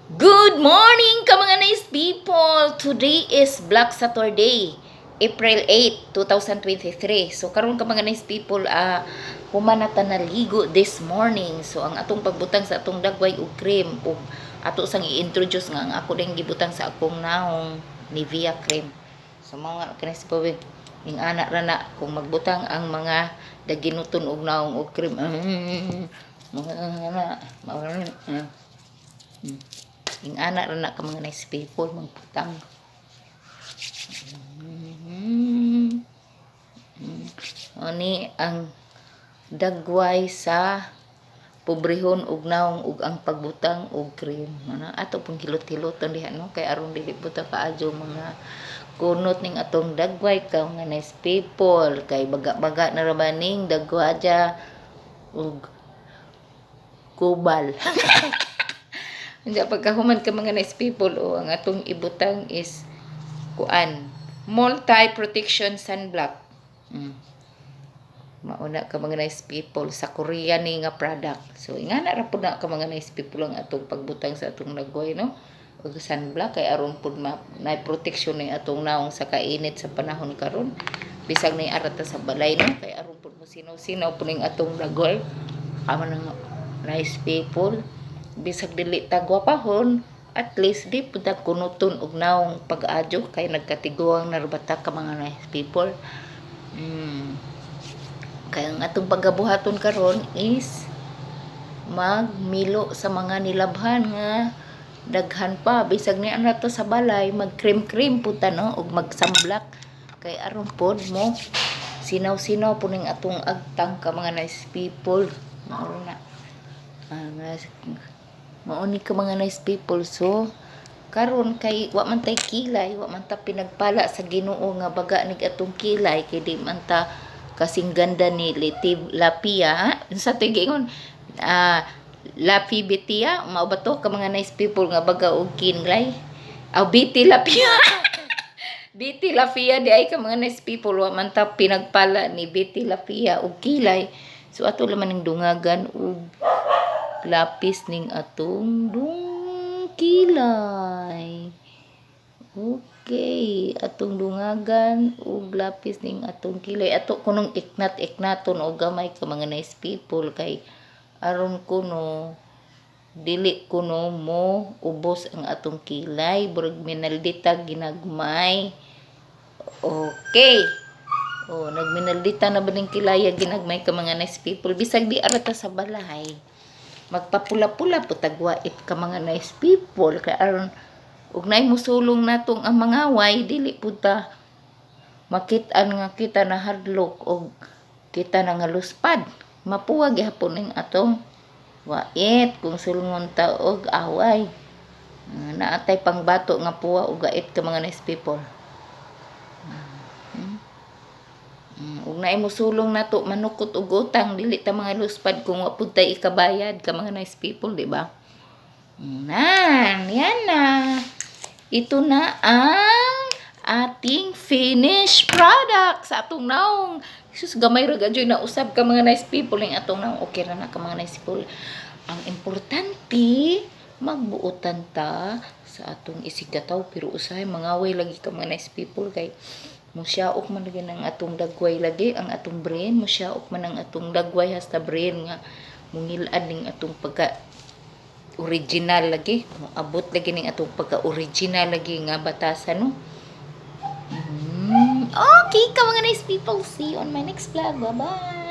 Good morning ka mga nice people! Today is Black Saturday, April 8, 2023. So karon ka mga nice people, humanata na ligo this morning. So ang atong pagbutang sa atong dagway ug cream ug ato sang i-introduce nga ang ako ding gibutang sa akong naong Nivea cream. So mga kanis po ning anak ra na kung magbutang ang mga daginuton og naong og cream. Mga ana, yung anak ra na ka mga nice people magputang. Ani ang dagway sa pobrehon og naong ug ang pagbutang og cream. Ano ato pong hilot-hiloton diha no kay aron dili buta kaadyo mga kunot ning atong dagway ka mga nice people kay baga-baga na ra ba ning dagwaja ug kubal. Hindi pagkahuman ka mga nice people ang atong ibutang is kuan multi protection sunblock. Mauna ka mga nice people sa Korea ni nga product. So ingana ra pud na ka mga nice people ang atong pagbutang sa atong nagway no og sunblock kay aron pud na protection ni atong naong sa kainit sa panahon karon. Bisag ni arata sa balay no kay aron pud mo sinaw-sinaw puning atong nagway. Amo nang nice people bisag dili ta gwapahon at least di pud ta kunuton og naong pag-adyo kay nagkatiguang narbata ka mga nice people. Kaya ang atong paggabuhaton karon is magmilo sa mga nilabhan nga daghan pa bisag ni ana to sa balay mag cream puta no og magsamblak kay aron pod mo sinaw-sinaw puning atong agtang ka mga nice people. Mao na mauni ka mga nice people. So karon kay wa man tay kilay, wa man ta pinagpala sa Ginoo nga baga nig atong kilay kay di man ta kasing ganda ni Lapia sa tigingon Lapi Betia mao ba to ka mga nice people nga baga og kinlay Biti Lapia. Biti Lapia di ay ka mga nice people wa man ta pinagpala ni Biti Lapia og kilay. So ato laman ning dungagan og lapis ning atong kilay. Okay, atong dungagan ug lapis ning atong kilay. Ato kunong iknat-iknaton og gamay ka mga nice people kay aron kuno dili kuno mo ubos ang atong kilay burag minaldita ginagmay. Okay. Nagminaldita na ba ning kilay ginagmay ka mga nice people bisag di arata sa balay magpapula-pula putagwait ka mga nice people kay aron ug nay musulong natong ang mga way dili puta makit-an nga kita na hadlok og kita na nga luspad mapuwag gyapon ning atong wait kung sulungon ta og away naatay pangbato nga puwa ug gait ka mga nice people. Ug naay mosulong nato manukot og utang dili ta mga luspad kung wa pud tay ikabayad ka mga nice people di ba? Yan na. Ito na ang ating finished product sa atong naong. Sus gamay ra gadyo na usab ka mga nice people ning atong naong okay ra na ka mga nice people. Ang importante magbuotan ta sa atong isigataw pero usahay mangaway lagi ka mga nice people kay musyaok man lagi ng atong dagway lagi ang atong brain musyaok man ang atong dagway hasta brain nga mungilad ning atong pagka original lagi abot lagi ning atong pagka original lagi nga batasan no. Okay ka mga nice people, see you on my next vlog, bye bye.